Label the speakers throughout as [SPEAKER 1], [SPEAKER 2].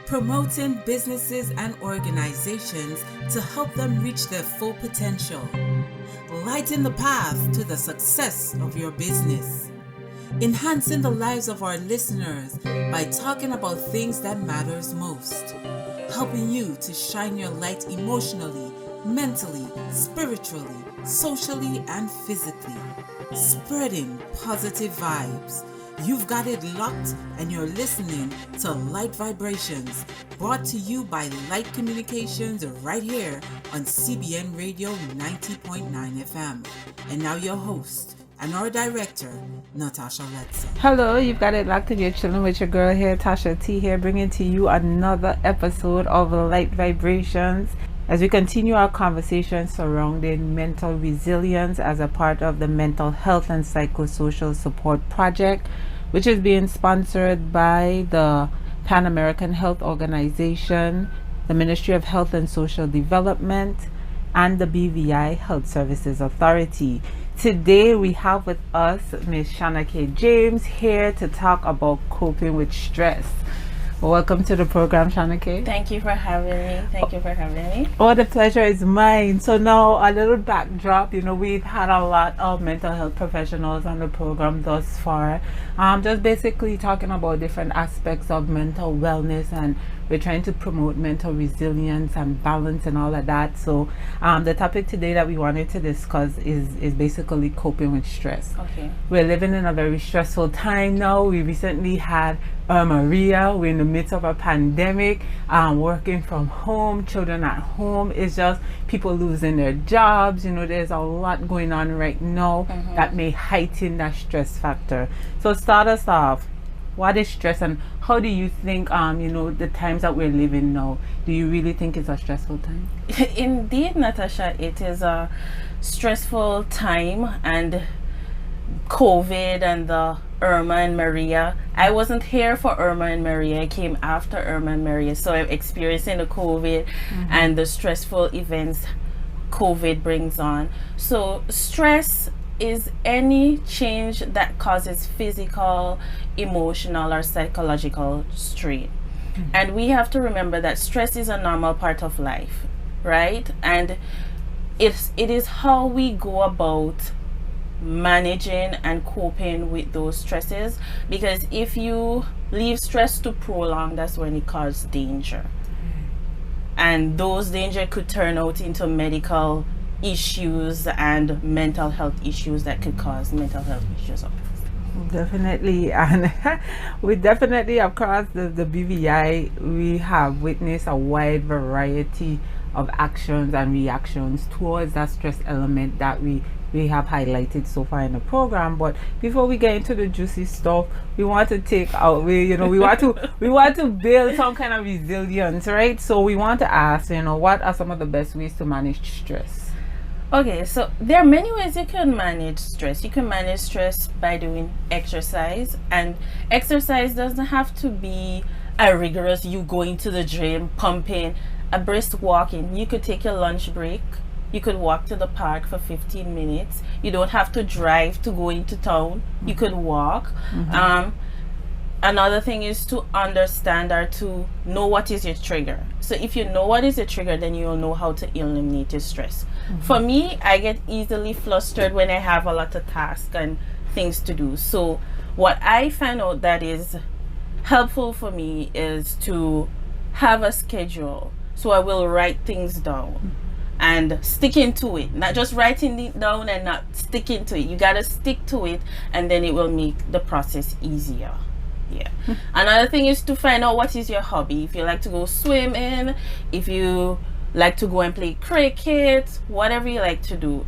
[SPEAKER 1] promoting businesses and organizations to help them reach their full potential. Lighten the path to the success of your business. Enhancing the lives of our listeners by talking about things that matters most. Helping you to shine your light emotionally, mentally, spiritually, socially, and physically. Spreading positive vibes. You've got it locked and you're listening to Light Vibrations, brought to you by Lyte Communications right here on CBN Radio 90.9 FM. And now your host and our director, Natasha Letson.
[SPEAKER 2] Hello, you've got it locked and you're chilling with your girl here, Tasha T here, bringing to you another episode of Light Vibrations as we continue our conversation surrounding mental resilience as a part of the Mental Health and Psychosocial Support Project, which is being sponsored by the Pan American Health Organization, the Ministry of Health and Social Development, and the BVI Health Services Authority. Today we have with us Ms. Shanna-K James here to talk about coping with stress. Welcome to the program, Shanna-K.
[SPEAKER 3] Thank you for having me.
[SPEAKER 2] Oh, the pleasure is mine. So now a little backdrop. We've had a lot of mental health professionals on the program thus far. Just basically talking about different aspects of mental wellness, and we're trying to promote mental resilience and balance and all of that. So the topic today that we wanted to discuss is basically coping with stress.
[SPEAKER 3] Okay.
[SPEAKER 2] We're living in a very stressful time now. We recently had Maria. We're in the midst of a pandemic, working from home, children at home. It's just people losing their jobs. There's a lot going on right now that may heighten that stress factor. So start us off. What is stress, and how do you think, the times that we're living now, do you really think it's a stressful time?
[SPEAKER 3] Indeed, Natasha, it is a stressful time, and COVID and the Irma and Maria. I wasn't here for Irma and Maria. I came after Irma and Maria, so I'm experiencing the COVID and the stressful events COVID brings on. So stress is any change that causes physical, emotional, or psychological strain. And we have to remember that stress is a normal part of life, right? And it is how we go about managing and coping with those stresses, because if you leave stress to prolong, that's when it causes danger. And those danger could turn out into medical issues and mental health issues that could cause mental health issues.
[SPEAKER 2] Definitely. And we definitely across the BVI, we have witnessed a wide variety of actions and reactions towards that stress element that we have highlighted so far in the program. But before we get into the juicy stuff, we want to take out, we want to build some kind of resilience, right? So we want to ask, what are some of the best ways to manage stress?
[SPEAKER 3] Okay, so there are many ways you can manage stress. You can manage stress by doing exercise, and exercise doesn't have to be a rigorous, you going to the gym, pumping, a brisk walking. You could take your lunch break. You could walk to the park for 15 minutes. You don't have to drive to go into town. You could walk. Another thing is to understand or to know what is your trigger. So if you know what is your trigger, then you'll know how to eliminate your stress. For me, I get easily flustered when I have a lot of tasks and things to do. So what I find out that is helpful for me is to have a schedule. So I will write things down and sticking to it, not just writing it down and not sticking to it. You got to stick to it, and then it will make the process easier. Yeah. Another thing is to find out what is your hobby. If you like to go swimming, if you like to go and play cricket, whatever you like to do,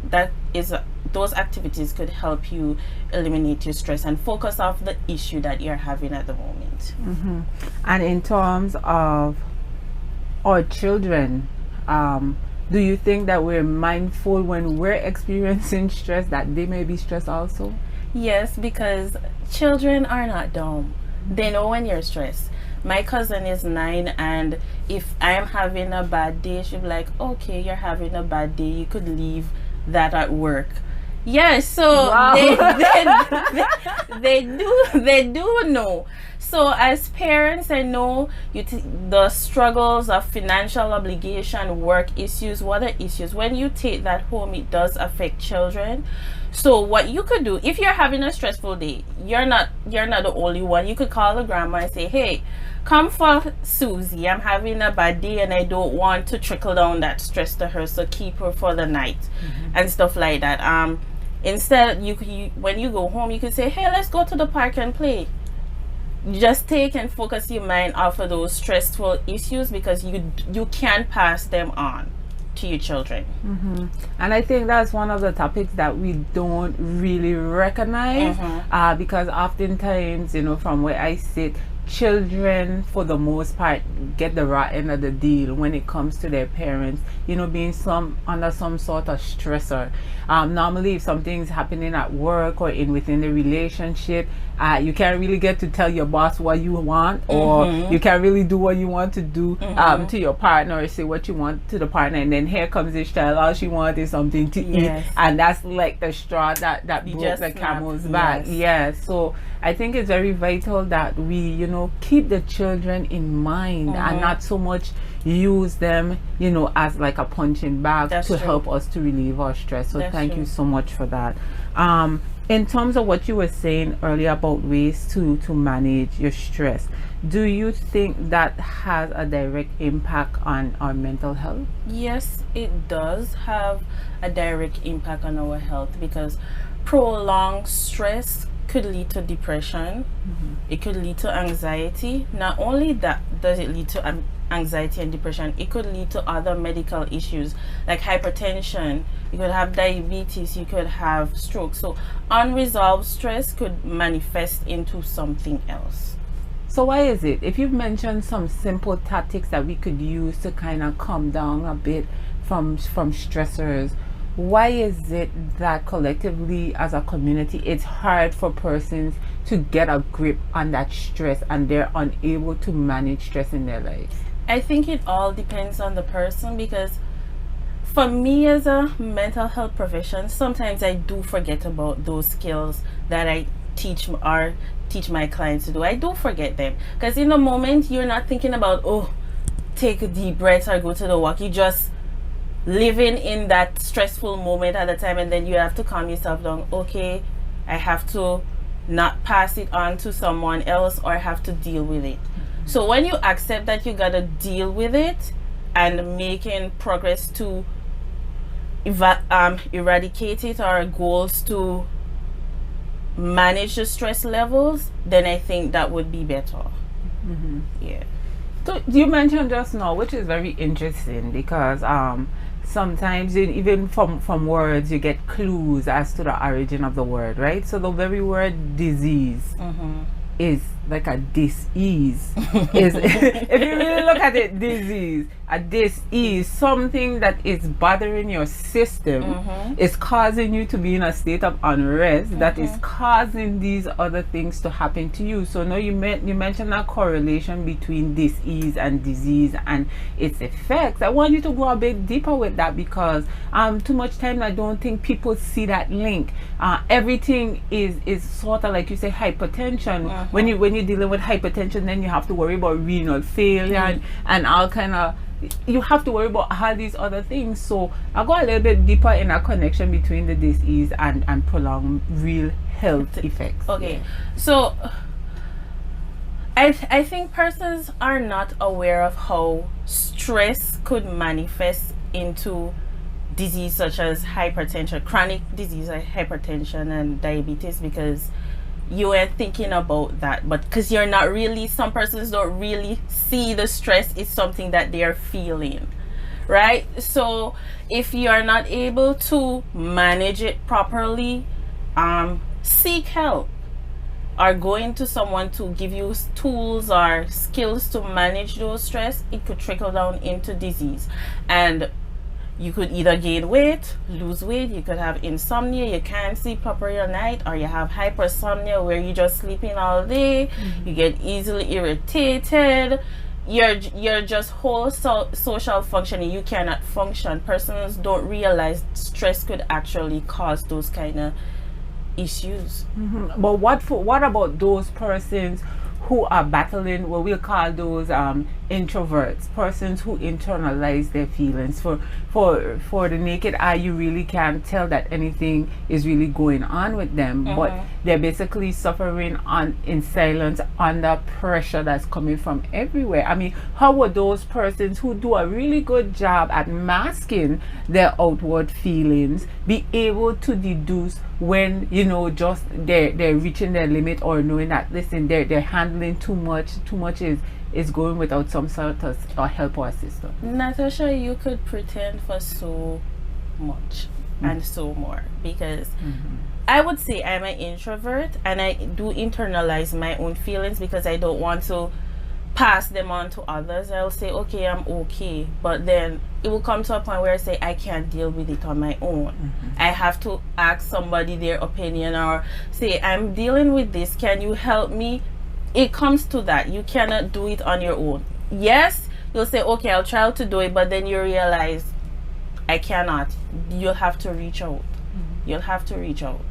[SPEAKER 3] those activities could help you eliminate your stress and focus off the issue that you're having at the moment.
[SPEAKER 2] And in terms of our children, do you think that we're mindful when we're experiencing stress that they may be stressed also?
[SPEAKER 3] Yes, because children are not dumb. They know when you're stressed. My cousin is 9, and if I am having a bad day, she'll be like, okay, you're having a bad day, you could leave that at work. Yes, so
[SPEAKER 2] Wow.
[SPEAKER 3] they do know. So as parents, I know the struggles of financial obligation, work issues, what are issues. When you take that home, it does affect children. So what you could do, if you're having a stressful day, you're not the only one. You could call the grandma and say, hey, come for Susie. I'm having a bad day and I don't want to trickle down that stress to her, so keep her for the night and stuff like that. Instead, you when you go home, you could say, hey, let's go to the park and play. Just take and focus your mind off of those stressful issues, because you can't pass them on to your children.
[SPEAKER 2] And I think that's one of the topics that we don't really recognize, because oftentimes, from where I sit, children for the most part get the raw end of the deal when it comes to their parents, being under some sort of stressor. Normally if something's happening at work or within the relationship, you can't really get to tell your boss what you want, or you can't really do what you want to do to your partner, or say what you want to the partner, and then here comes this child, all she wants is something to eat, and that's like the straw that broke the camel's back. So I think it's very vital that we keep the children in mind, and not so much use them as like a punching bag to help us to relieve our stress. So thank you so much for that. In terms of what you were saying earlier about ways to manage your stress, do you think that has a direct impact on our mental health?
[SPEAKER 3] Yes, it does have a direct impact on our health, because prolonged stress could lead to depression. It could lead to anxiety. Not only that does it lead to anxiety and depression, it could lead to other medical issues like hypertension. You could have diabetes, you could have stroke. So unresolved stress could manifest into something else.
[SPEAKER 2] So why is it, if you've mentioned some simple tactics that we could use to kind of calm down a bit from stressors, why is it that collectively as a community it's hard for persons to get a grip on that stress and they're unable to manage stress in their lives?
[SPEAKER 3] I think it all depends on the person, because for me as a mental health professional, sometimes I do forget about those skills that I teach my clients to do. I do forget them, because in the moment you're not thinking about, oh, take a deep breath or go to the walk. You just living in that stressful moment at the time, and then you have to calm yourself down. Okay, I have to not pass it on to someone else, or I have to deal with it. So when you accept that you gotta deal with it and making progress to eradicate it, or goals to manage the stress levels, then I think that would be better.
[SPEAKER 2] So you mentioned just now, which is very interesting, because sometimes even from words you get clues as to the origin of the word, right? So the very word disease is like a dis-ease. Is if you really look at it, disease, a dis-ease, something that is bothering your system, is causing you to be in a state of unrest, that is causing these other things to happen to you. So now you mentioned that correlation between dis-ease and disease and its effects. I want you to go a bit deeper with that, because too much time I don't think people see that link. Everything is sort of like you say hypertension. When you're dealing with hypertension, then you have to worry about renal failure and all kind of, you have to worry about all these other things. So I'll go a little bit deeper in a connection between the disease and prolonged real health effects.
[SPEAKER 3] So I think persons are not aware of how stress could manifest into disease such as hypertension, chronic disease like hypertension and diabetes, because you are thinking about that, but because you're not really, some persons don't really see the stress is something that they are feeling, right? So if you are not able to manage it properly, seek help, or going to someone to give you tools or skills to manage those stress. It could trickle down into disease, and you could either gain weight, lose weight, you could have insomnia, you can't sleep properly at night, or you have hypersomnia where you're just sleeping all day, you get easily irritated, you're just whole social functioning. You cannot function. Persons don't realize stress could actually cause those kind of issues.
[SPEAKER 2] But what about those persons who are battling what we'll call those introverts, persons who internalize their feelings? For the naked eye, you really can't tell that anything is really going on with them, but they're basically suffering in silence under pressure that's coming from everywhere. I mean, how would those persons who do a really good job at masking their outward feelings be able to deduce when, you know, just they're reaching their limit, or knowing that, listen, they're handling too much is going without some sort of help or assistance?
[SPEAKER 3] Natasha, you could pretend for so much and so more, because I would say I'm an introvert and I do internalize my own feelings because I don't want to pass them on to others. I'll say, okay, I'm okay, but then it will come to a point where I say I can't deal with it on my own. I have to ask somebody their opinion, or say, I'm dealing with this, can you help me? It comes to that. You cannot do it on your own. Yes, you'll say, okay, I'll try to do it, but then you realize I cannot. You'll have to reach out. You'll have to reach out.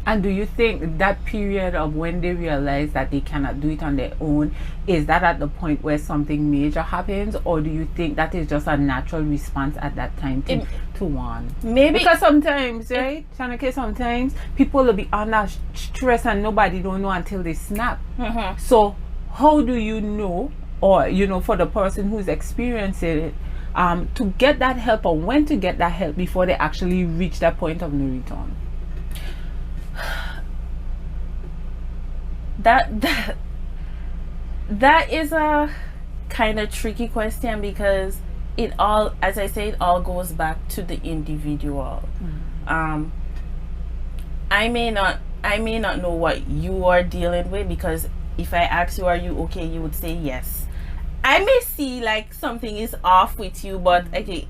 [SPEAKER 2] And do you think that period of when they realize that they cannot do it on their own, is that at the point where something major happens, or do you think that is just a natural response at that time to one?
[SPEAKER 3] Maybe
[SPEAKER 2] because sometimes, right, Shanake, sometimes people will be under stress and nobody don't know until they snap. So how do you know, or you know, for the person who's experiencing it, to get that help, or when to get that help before they actually reach that point of no return?
[SPEAKER 3] That is a kind of tricky question, because it all, as I say, it all goes back to the individual. I may not know what you are dealing with, because if I ask you, are you okay, you would say yes. I may see like something is off with you, but okay,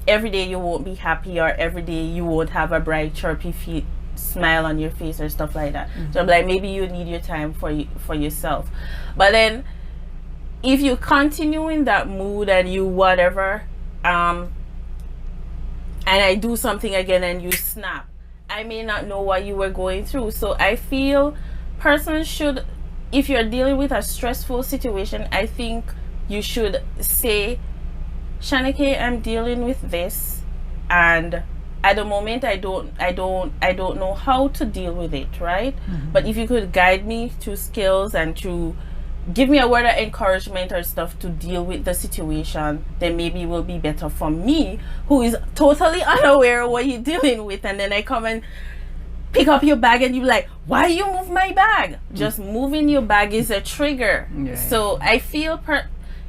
[SPEAKER 3] every day you won't be happy, or every day you won't have a bright, chirpy smile on your face or stuff like that. So I'm like, maybe you need your time for yourself. But then if you continue in that mood and you whatever, and I do something again and you snap, I may not know what you were going through. So I feel persons should, if you're dealing with a stressful situation, I think you should say, Shanake, I'm dealing with this, and at the moment I don't know how to deal with it, right? But if you could guide me to skills and to give me a word of encouragement or stuff to deal with the situation, then maybe it will be better for me, who is totally unaware of what you're dealing with. And then I come and pick up your bag and you're like, why you move my bag? Just moving your bag is a trigger. So I feel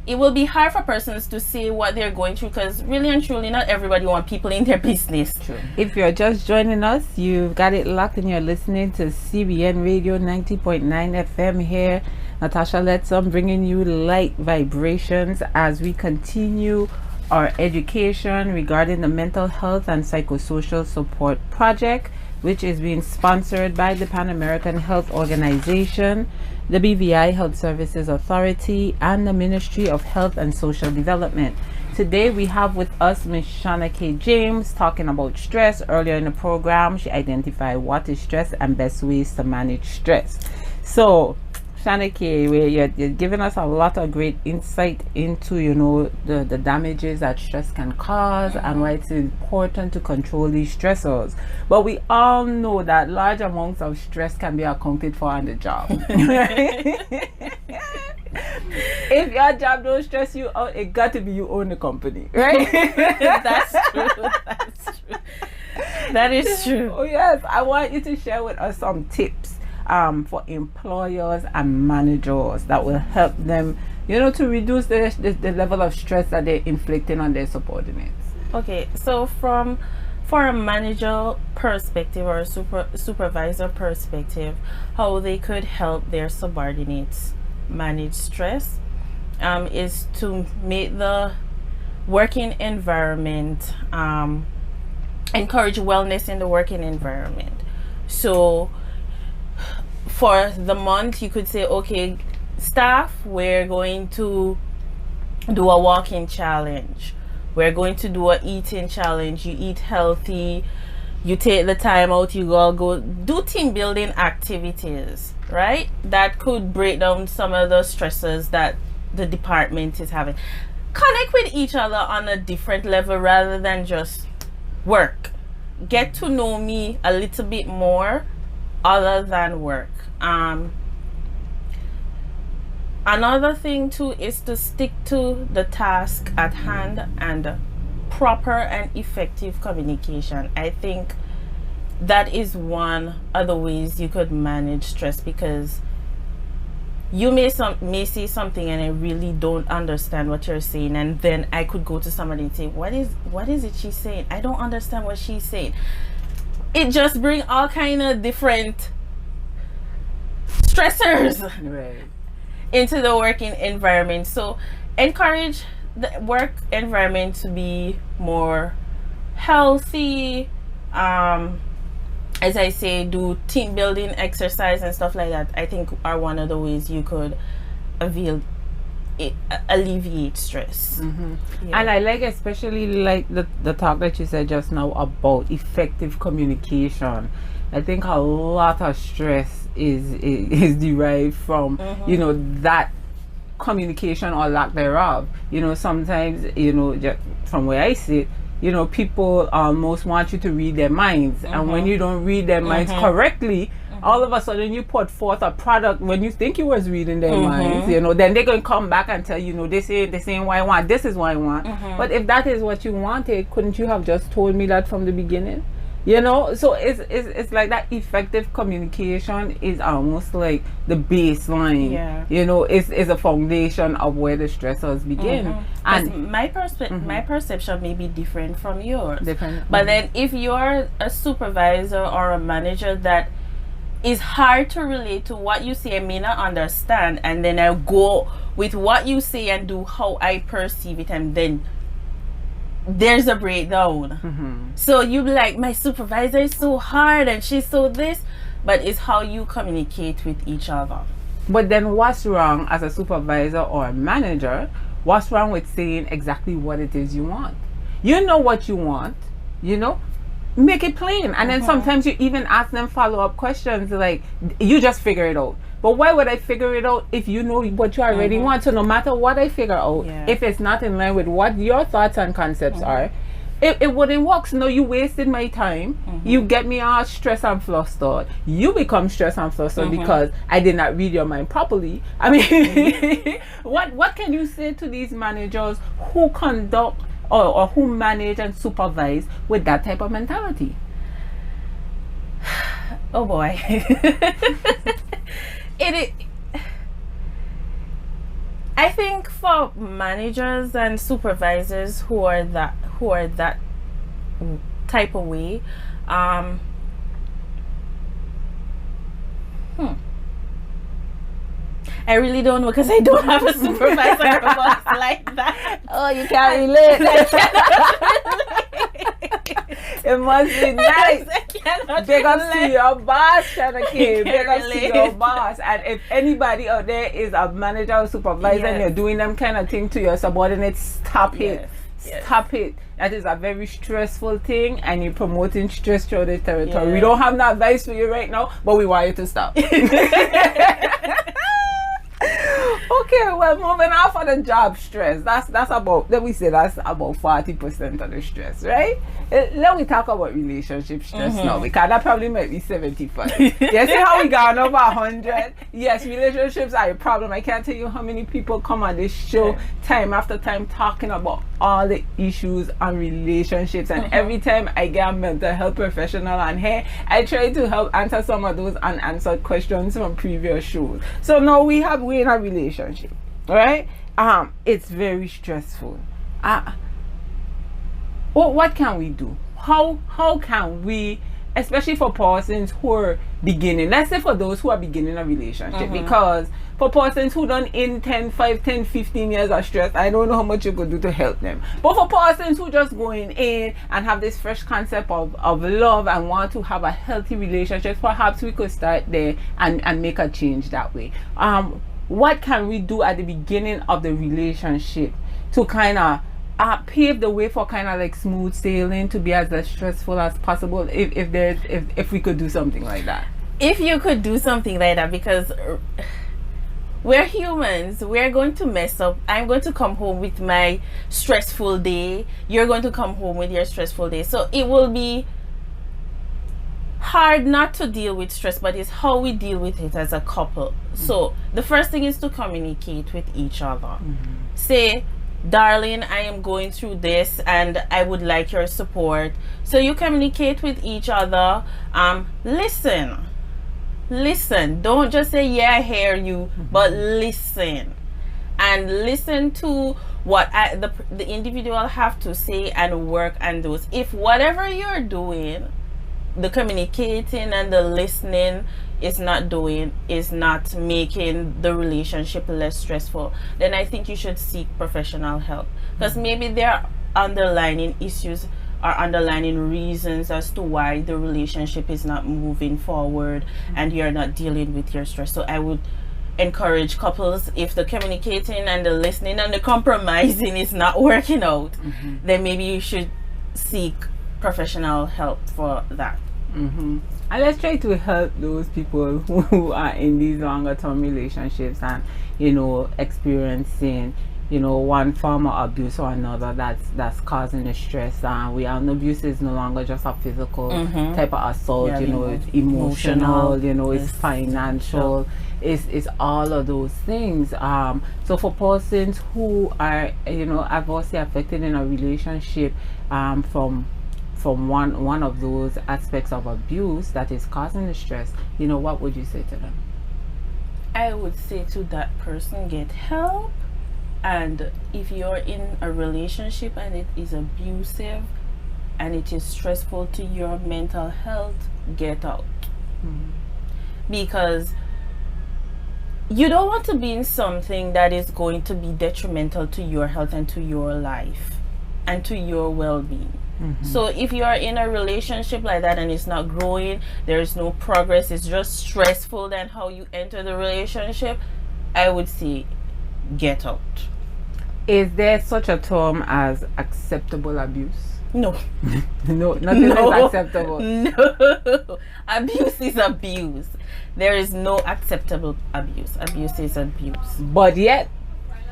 [SPEAKER 3] it will be hard for persons to say what they're going through, because really and truly not everybody wants people in their business.
[SPEAKER 2] If you're just joining us, you've got it locked and you're listening to CBN Radio 90.9 FM here. Natasha Letson bringing you light vibrations as we continue our education regarding the Mental Health and Psychosocial Support Project, which is being sponsored by the Pan American Health Organization, the BVI Health Services Authority, and the Ministry of Health and Social Development. Today we have with us Ms. Shanake James talking about stress. Earlier in the program, she identified what is stress and best ways to manage stress. So, Shanake, you're giving us a lot of great insight into, you know, the damages that stress can cause and why it's important to control these stressors. But we all know that large amounts of stress can be accounted for on the job. If your job don't stress you out, it got to be you own the company, right?
[SPEAKER 3] That's true. That's true. That is true.
[SPEAKER 2] Oh yes, I want you to share with us some tips for employers and managers that will help them, you know, to reduce the level of stress that they're inflicting on their subordinates.
[SPEAKER 3] Okay, so for a manager perspective or a supervisor perspective, how they could help their subordinates manage stress is to make the working environment, encourage wellness in the working environment. So for the month, you could say, okay, staff, we're going to do a walking challenge. We're going to do a eating challenge. You eat healthy. You take the time out. You all go do team building activities, right? That could break down some of the stresses that the department is having. Connect with each other on a different level rather than just work. Get to know me a little bit more other than work. Another thing too is to stick to the task at hand and proper and effective communication. I think that is one of the ways you could manage stress, because you may say something and I really don't understand what you're saying, and then I could go to somebody and say, what is it she's saying? I don't understand what she's saying. It just brings all kind of different stressors into the working environment. So encourage the work environment to be more healthy. As I say, do team building exercise and stuff like that, I think are one of the ways you could alleviate stress.
[SPEAKER 2] And I like, especially like the talk that you said just now about effective communication. I think a lot of stress is derived from that communication or lack thereof. Sometimes just from where I sit, people almost want you to read their minds, and when you don't read their minds correctly, all of a sudden you put forth a product when you think you was reading their minds. Then they're going to come back and tell this ain't what I want, this is what I want. But if that is what you wanted, couldn't you have just told me that from the beginning? So it's like that effective communication is almost like the baseline. It's a foundation of where the stressors begin. And
[SPEAKER 3] my perception may be different from yours. But then if you're a supervisor or a manager that is hard to relate to what you say, I may not understand, and then I'll go with what you say and do how I perceive it, and then there's a breakdown. So you be like, my supervisor is so hard and she's so this, but it's how you communicate with each other.
[SPEAKER 2] But then what's wrong as a supervisor or a manager? What's wrong with saying exactly what it is you want? You know what you want, make it plain. And then sometimes you even ask them follow-up questions like, you just figure it out. But why would I figure it out if you know what you already want? So no matter what I figure out, if it's not in line with what your thoughts and concepts are, it wouldn't work. So no, you wasted my time. You get me all stressed and flustered. You become stressed and flustered because I did not read your mind properly. I mean, what can you say to these managers who conduct or who manage and supervise with that type of mentality?
[SPEAKER 3] Oh boy. I think for managers and supervisors who are that type of way, I really don't know, because I don't have a supervisor or boss like that.
[SPEAKER 2] Oh, you can't relate. It must be nice. Big ups to your boss, Shanna K. Big ups to your boss. And if anybody out there is a manager or supervisor and you're doing them kind of thing to your subordinates, stop it. Stop it. That is a very stressful thing, and you're promoting stress through the territory. We don't have no advice for you right now, but we want you to stop. Okay, well, moving off of the job stress, that's about, let me say that's about 40% of the stress, right? Let me talk about relationship stress now, because that probably might be 75. You see how we got over 100? Yes, relationships are a problem. I can't tell you how many people come on this show time after time talking about all the issues on relationships, and every time I get a mental health professional on here, I try to help answer some of those unanswered questions from previous shows. So now we're in a relationship, right? It's very stressful. What can we do? How can we, especially for persons who are beginning, let's say for those who are beginning a relationship, because for persons who done in 5, 10, 15 years of stress, I don't know how much you could do to help them. But for persons who just going in and have this fresh concept of love and want to have a healthy relationship, perhaps we could start there and make a change that way. what can we do at the beginning of the relationship to kind of pave the way for kind of like smooth sailing, to be as stressful as possible, if we could do something like that?
[SPEAKER 3] If you could do something like that, because we're humans, we're going to mess up. I'm going to come home with my stressful day, you're going to come home with your stressful day, so it will be hard not to deal with stress, but it's how we deal with it as a couple. So the first thing is to communicate with each other. Say, darling, I am going through this and I would like your support. So you communicate with each other. Listen, don't just say, yeah, I hear you, but listen, and listen to what the individual have to say, and work on those. If whatever you're doing, the communicating and the listening is not making the relationship less stressful, then I think you should seek professional help, because maybe there are underlying issues or underlying reasons as to why the relationship is not moving forward and you're not dealing with your stress. So I would encourage couples, if the communicating and the listening and the compromising is not working out, then maybe you should seek professional help for that.
[SPEAKER 2] And let's try to help those people who are in these longer term relationships and, you know, experiencing, you know, one form of abuse or another that's causing the stress. We are abuse is no longer just a physical type of assault. Yeah, you know, it's emotional, you know, it's financial, it's all of those things. So for persons who are, you know, adversely affected in a relationship from one of those aspects of abuse that is causing the stress, you know, what would you say to them?
[SPEAKER 3] I would say to that person, get help. And if you're in a relationship and it is abusive and it is stressful to your mental health, get out. Because you don't want to be in something that is going to be detrimental to your health and to your life and to your well-being. So if you are in a relationship like that and it's not growing, there is no progress, it's just stressful than how you enter the relationship, I would say get out.
[SPEAKER 2] Is there such a term as acceptable abuse?
[SPEAKER 3] No.
[SPEAKER 2] No, nothing is acceptable.
[SPEAKER 3] No. Abuse is abuse. There is no acceptable abuse. Abuse is abuse.
[SPEAKER 2] But yet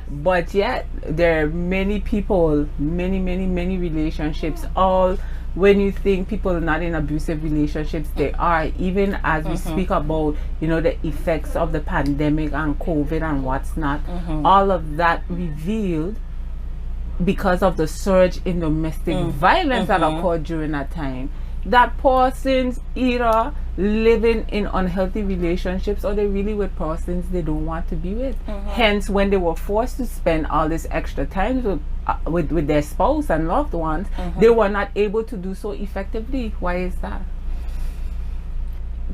[SPEAKER 2] there are many people, many relationships, all when you think people are not in abusive relationships, they are. Even as we speak about, you know, the effects of the pandemic and COVID and what's not, all of that revealed because of the surge in domestic violence that occurred during that time. That persons either living in unhealthy relationships or they really with persons they don't want to be with. Hence, when they were forced to spend all this extra time with their spouse and loved ones, they were not able to do so effectively. Why is that?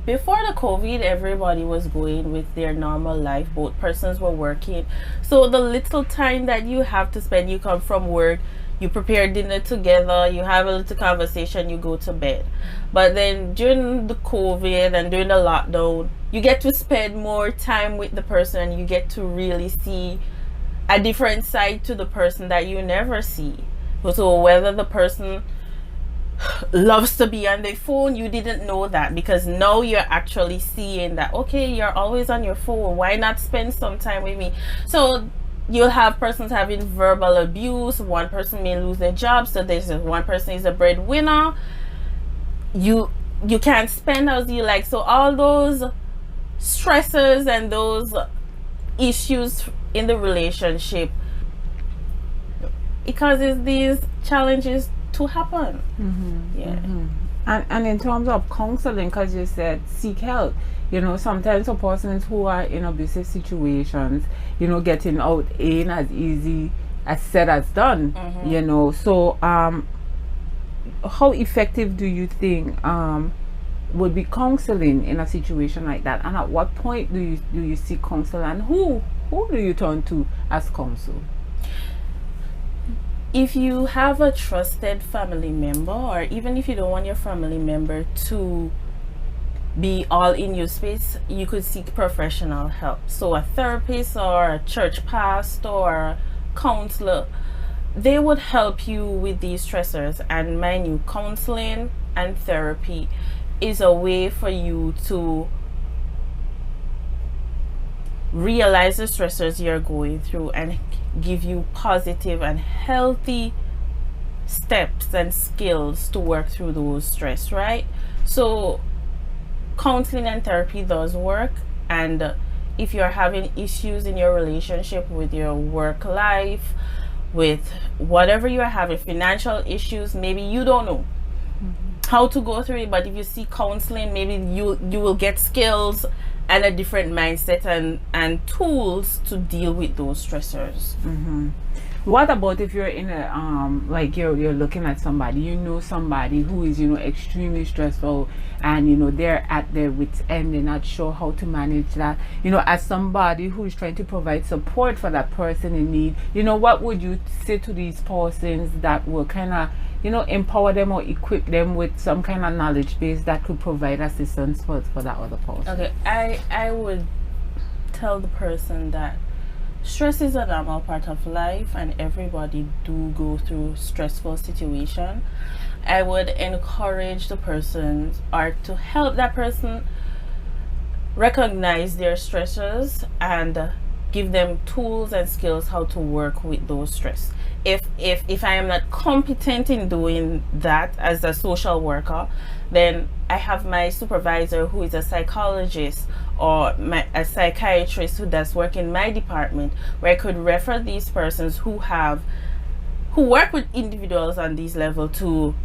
[SPEAKER 3] Before the COVID, everybody was going with their normal life. Both persons were working. So the little time that you have to spend, you come from work, you prepare dinner together, you have a little conversation, you go to bed. But then during the COVID and during the lockdown, you get to spend more time with the person. You get to really see a different side to the person that you never see. So whether the person loves to be on their phone, you didn't know that, because now you're actually seeing that, okay, you're always on your phone, why not spend some time with me? So you'll have persons having verbal abuse. One person may lose their job, so there's one person is a breadwinner. You can't spend as you like. So all those stresses and those issues in the relationship, it causes these challenges to happen.
[SPEAKER 2] And in terms of counseling, because you said seek help, you know, sometimes for persons who are in abusive situations, you know, getting out ain't as easy as said as done. You know, so how effective do you think would be counseling in a situation like that, and at what point do you seek counsel, and who do you turn to as counsel?
[SPEAKER 3] If you have a trusted family member, or even if you don't want your family member to be all in your space, you could seek professional help. So a therapist or a church pastor or a counselor, they would help you with these stressors. And mind you, counseling and therapy is a way for you to realize the stressors you're going through and give you positive and healthy steps and skills to work through those stress, right? So counseling and therapy does work. And if you're having issues in your relationship, with your work life, with whatever you're having, financial issues, maybe you don't know how to go through it, but if you see counseling, maybe you will get skills and a different mindset and tools to deal with those stressors.
[SPEAKER 2] What about if you're in a like you're looking at somebody, you know, somebody who is, you know, extremely stressful, and you know they're at their wits end, they're not sure how to manage that, you know, as somebody who's trying to provide support for that person in need, you know, what would you say to these persons that will kind of, you know, empower them or equip them with some kind of knowledge base that could provide assistance for that other person?
[SPEAKER 3] Okay, I would tell the person that stress is a normal part of life, and everybody do go through stressful situation. I would encourage the person, or to help that person recognize their stressors and give them tools and skills how to work with those stress. If I am not competent in doing that as a social worker, then I have my supervisor who is a psychologist or a psychiatrist who does work in my department, where I could refer these persons who work with individuals on this level to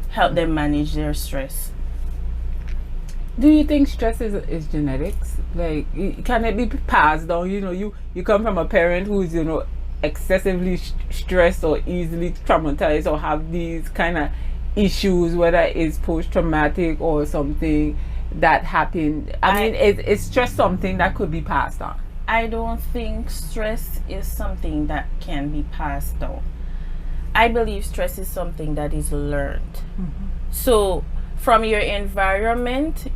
[SPEAKER 3] help them manage their stress.
[SPEAKER 2] Do you think stress is genetics? Like, can it be passed down? You know, you come from a parent who's, you know, excessively stressed or easily traumatized or have these kind of issues, whether it's post-traumatic or something that happened. I mean, it's stress something that could be passed on?
[SPEAKER 3] I don't think stress is something that can be passed down. I believe stress is something that is learned. So from your environment,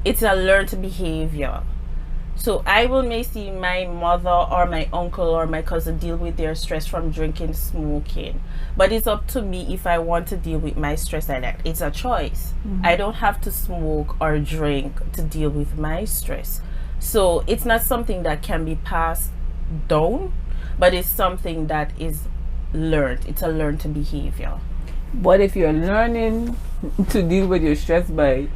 [SPEAKER 3] it's a learned behavior. So I may see my mother or my uncle or my cousin deal with their stress from drinking, smoking, but it's up to me if I want to deal with my stress like that. It's a choice. I don't have to smoke or drink to deal with my stress. So it's not something that can be passed down, but it's something that is learned. It's a learned behavior.
[SPEAKER 2] But if you're learning to deal with your stress by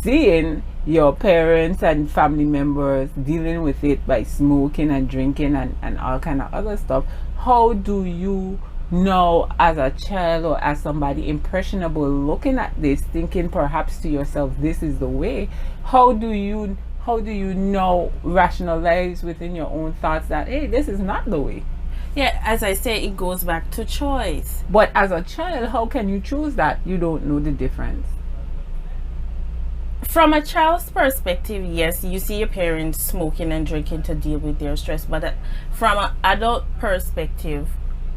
[SPEAKER 2] seeing your parents and family members dealing with it by smoking and drinking and all kind of other stuff, how do you know, as a child or as somebody impressionable looking at this, thinking perhaps to yourself, this is the way? How do you know, rationalize within your own thoughts that, hey, this is not the way?
[SPEAKER 3] Yeah, as I say, it goes back to choice.
[SPEAKER 2] But as a child, how can you choose that? You don't know the difference.
[SPEAKER 3] From a child's perspective, yes, you see your parents smoking and drinking to deal with their stress, but from an adult perspective,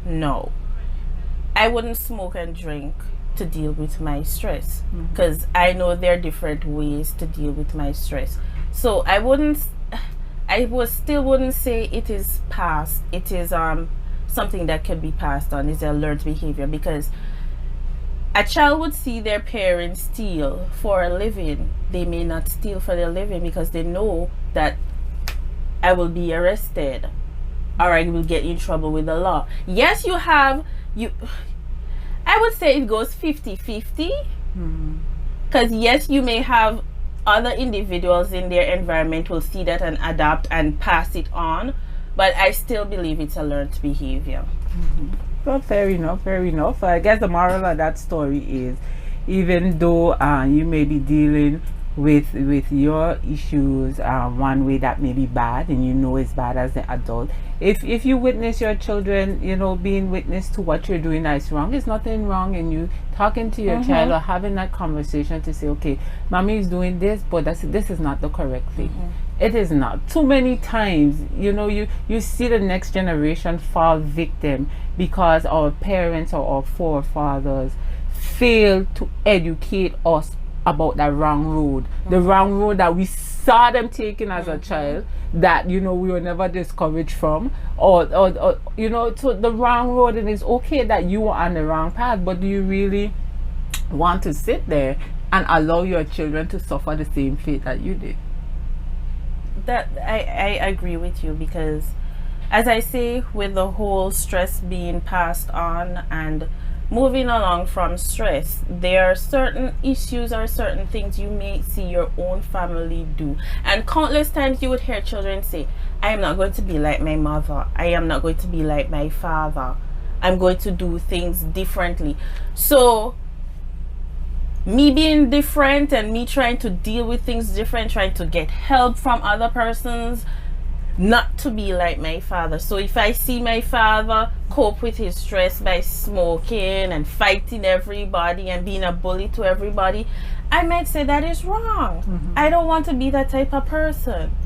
[SPEAKER 3] no. I wouldn't smoke and drink to deal with my stress, because I know there are different ways to deal with my stress. So I still wouldn't say it is passed. It is something that can be passed on. It's a learned behavior, because a child would see their parents steal for a living. They may not steal for their living because they know that I will be arrested or I will get in trouble with the law. Yes, I would say it goes 50-50. Because yes, you may have other individuals in their environment will see that and adapt and pass it on, but I still believe it's a learned behavior.
[SPEAKER 2] Well, fair enough. I guess the moral of that story is, even though you may be dealing with your issues one way that may be bad, and you know it's bad as an adult, if you witness your children, you know, being witness to what you're doing that's wrong, there's nothing wrong in you talking to your child or having that conversation to say, okay, mommy is doing this, but this is not the correct thing. It is not. Too many times, you know, you see the next generation fall victim because our parents or our forefathers failed to educate us about that wrong road, the wrong road that we saw them taking as a child, that we were never discouraged from, or so the wrong road. And it's okay that you were on the wrong path, but do you really want to sit there and allow your children to suffer the same fate that you did?
[SPEAKER 3] That I agree with you, because as I say, with the whole stress being passed on and moving along from stress, there are certain issues or certain things you may see your own family do. And countless times you would hear children say, I am not going to be like my mother. I am not going to be like my father. I'm going to do things differently. So me being different and me trying to deal with things different, trying to get help from other persons, not to be like my father. So if I see my father cope with his stress by smoking and fighting everybody and being a bully to everybody, I might say that is wrong. I don't want to be that type of person.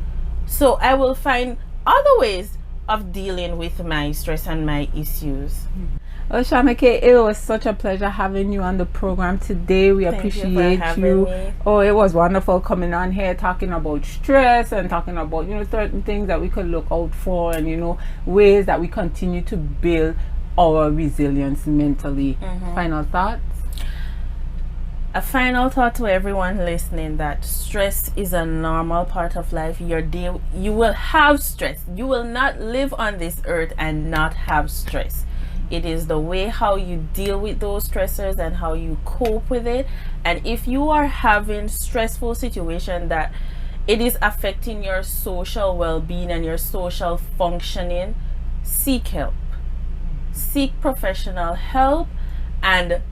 [SPEAKER 3] So I will find other ways of dealing with my stress and my issues.
[SPEAKER 2] Oh, Shamike, it was such a pleasure having you on the program today. We appreciate you. Oh, it was wonderful coming on here talking about stress and talking about certain things that we could look out for, and ways that we continue to build our resilience mentally. Final thoughts?
[SPEAKER 3] A final thought to everyone listening, that stress is a normal part of life. You will have stress. You will not live on this earth and not have stress. It is the way how you deal with those stressors and how you cope with it. And if you are having stressful situation that it is affecting your social well-being and your social functioning, seek help. Seek professional help, and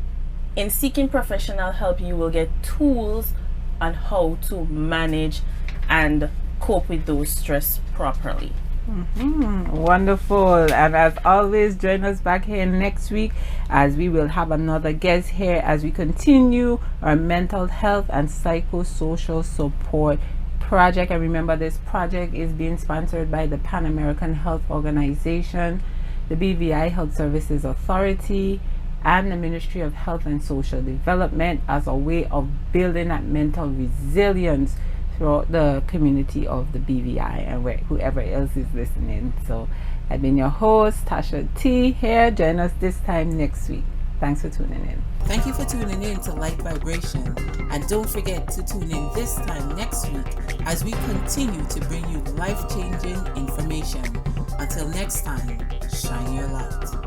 [SPEAKER 3] in seeking professional help, you will get tools on how to manage and cope with those stress properly.
[SPEAKER 2] Wonderful. And as always, join us back here next week, as we will have another guest here as we continue our mental health and psychosocial support project. And remember, this project is being sponsored by the Pan American Health Organization, the BVI Health Services Authority, and the Ministry of Health and Social Development, as a way of building that mental resilience throughout the community of the BVI and whoever else is listening. So I've been your host, Tasha T here. Join us this time next week. Thanks for tuning in.
[SPEAKER 1] Thank you for tuning in to Lyte Vibration, and don't forget to tune in this time next week as we continue to bring you life-changing information. Until next time, shine your light.